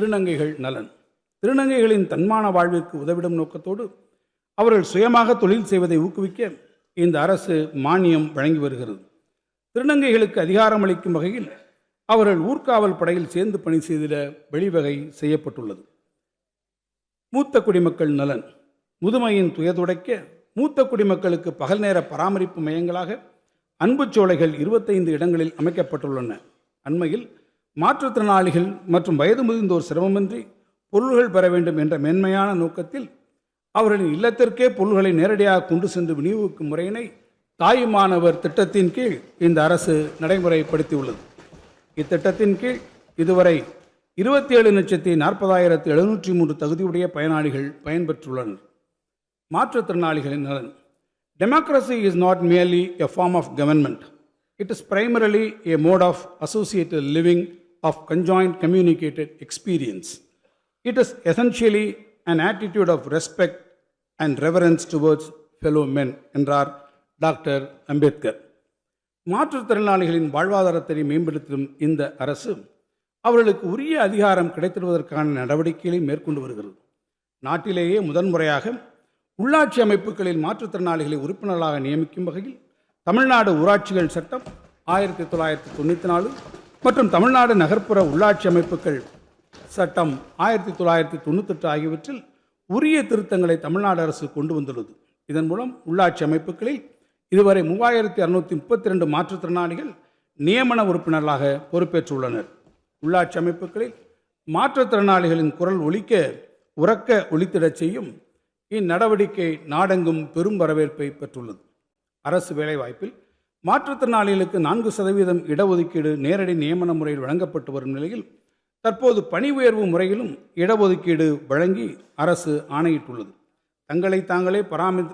திருநங்கைகள் நலன். திருநங்கைகளின் தன்மான வாழ்விற்கு உதவிடும் நோக்கத்தோடு அவர்கள் சுயமாக தொழில் செய்வதை ஊக்குவிக்க இந்த அரசு மானியம் வழங்கி வருகிறது. திருநங்கைகளுக்கு அதிகாரம் அளிக்கும் வகையில் அவர்கள் ஊர்காவல் படையில் சேர்ந்து பணி செய்திட வழிவகை செய்யப்பட்டுள்ளது. மூத்த குடிமக்கள் நலன். முதுமையின் துயதுடைக்க மூத்த குடிமக்களுக்கு பகல் நேர பராமரிப்பு மையங்களாக அன்புச்சோலைகள் 25 இடங்களில் அமைக்கப்பட்டுள்ளன. அண்மையில் மாற்றுத்திறனாளிகள் மற்றும் வயது முதிர்ந்தோர் சிரமமின்றி பொருள்கள் பெற வேண்டும் என்ற மேன்மையான நோக்கத்தில் அவர்களின் இல்லத்திற்கே பொருள்களை நேரடியாக கொண்டு சென்று விநியோகிக்கும் முறையினை தாயுமானவர் திட்டத்தின் கீழ் இந்த அரசு நடைமுறைப்படுத்தியுள்ளது. இத்திட்டத்தின் கீழ் இதுவரை 27,40,703 தகுதியுடைய பயனாளிகள் பயன்பெற்றுள்ளனர். மாற்றுத்திறனாளிகளின் நலன். Democracy is not merely a form of government. It is primarily a mode of associated living of conjoint communicated experience. It is essentially an attitude of respect and reverence towards fellow men என்றார் doctor Ambedkar. மாற்றுத்திறனாளிகளின் வாழ்வாதாரத்தை மேம்படுத்தும் இந்த அரசு அவர்களுக்கு உரிய அதிகாரம் கிடைத்திடுவதற்கான நடவடிக்கைகளை மேற்கொண்டு வருகிறது. நாட்டிலேயே முதன்முறையாக உள்ளாட்சி அமைப்புகளில் மாற்றுத்திறனாளிகளை உறுப்பினர்களாக நியமிக்கும் வகையில் தமிழ்நாடு ஊராட்சிகள் சட்டம் 1994 மற்றும் தமிழ்நாடு நகர்ப்புற உள்ளாட்சி அமைப்புகள் சட்டம் 1998 ஆகியவற்றில் உரிய திருத்தங்களை தமிழ்நாடு அரசு கொண்டு வந்துள்ளது. இதன் மூலம் உள்ளாட்சி அமைப்புகளில் இதுவரை 3632 மாற்றுத்திறனாளிகள் நியமன உறுப்பினர்களாக பொறுப்பேற்றுள்ளனர். உள்ளாட்சி அமைப்புகளில் மாற்றுத்திறனாளிகளின் குரல் உறக்க ஒலித்திடச் செய்யும் இந்நடவடிக்கை நாடெங்கும் பெரும் வரவேற்பை பெற்றுள்ளது. அரசு வேலைவாய்ப்பில் மாற்றுத்திறனாளிகளுக்கு 4% இடஒதுக்கீடு நேரடி நியமன முறையில் வழங்கப்பட்டு வரும் நிலையில் தற்போது பணி உயர்வு முறையிலும் இடஒதுக்கீடு வழங்கி அரசு ஆணையிட்டுள்ளது. தங்களை தாங்களே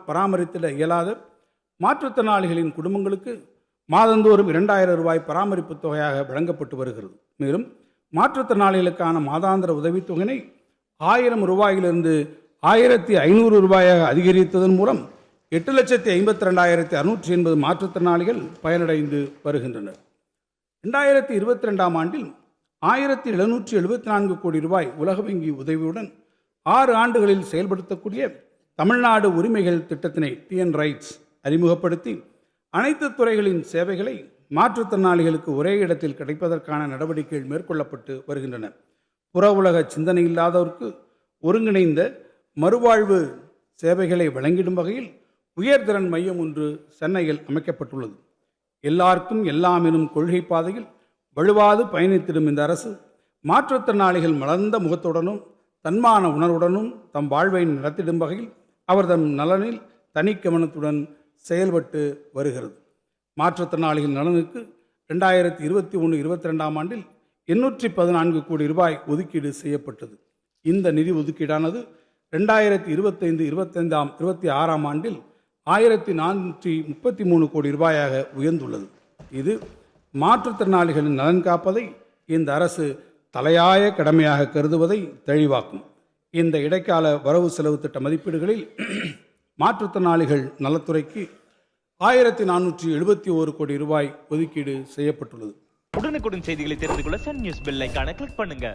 பராமரித்திட இயலாத மாற்றுத்திறனாளிகளின் குடும்பங்களுக்கு மாதந்தோறும் 2000 ரூபாய் பராமரிப்பு தொகையாக வழங்கப்பட்டு வருகிறது. மேலும் மாற்றுத்திறனாளிகளுக்கான மாதாந்திர உதவித்தொகையினை 1000 ரூபாயிலிருந்து 1500 ரூபாயாக அதிகரித்ததன் மூலம் 8,52,680 மாற்றுத்திறனாளிகள் பயனடைந்து வருகின்றனர். 2022 ஆண்டில் 1774 கோடி ரூபாய் உலக வங்கி உதவியுடன் 6 ஆண்டுகளில் செயல்படுத்தக்கூடிய தமிழ்நாடு உரிமைகள் திட்டத்தினை டிஎன் ரைட்ஸ் அறிமுகப்படுத்தி அனைத்து துறைகளின் சேவைகளை மாற்றுத்திறனாளிகளுக்கு ஒரே இடத்தில் கிடைப்பதற்கான நடவடிக்கைகள் மேற்கொள்ளப்பட்டு வருகின்றன. புற உலக சிந்தனை இல்லாதவருக்கு ஒருங்கிணைந்த மறுவாழ்வு சேவைகளை வழங்கிடும் வகையில் உயர்திறன் மையம் ஒன்று சென்னையில் அமைக்கப்பட்டுள்ளது. எல்லாருக்கும் எல்லாம் எனும் கொள்கை பாதையில் வலுவாது பயணித்திடும் இந்த அரசு மாற்றுத்திறனாளிகள் மலர்ந்த முகத்துடனும் தன்மான உணர்வுடனும் தம் வாழ்வை நடத்திடும் வகையில் அவர்தம் நலனில் தனி கவனத்துடன் செயல்பட்டு வருகிறது. மாற்றுத்திறனாளிகள் நலனுக்கு 2021-22 ஆண்டில் 814 கோடி ரூபாய் ஒதுக்கீடு செய்யப்பட்டது. இந்த நிதி ஒதுக்கீடானது 2025-26 ஆண்டில் 1433 கோடி ரூபாயாக உயர்ந்துள்ளது. இது மாற்றுத்திறனாளிகளின் நலன் காப்பதை இந்த அரசு தலையாய கடமையாக கருதுவதை தெளிவாக்கும். இந்த இடைக்கால வரவு செலவு திட்ட மதிப்பீடுகளில் மாற்றுத்திறனாளிகள் நலத்துறைக்கு 1471 கோடி ரூபாய் ஒதுக்கீடு செய்யப்பட்டுள்ளது. உடனுக்குடன் செய்திகளை தெரிந்து கொள்ள சன் நியூஸ் பெல் ஐகானை கிளிக் பண்ணுங்க.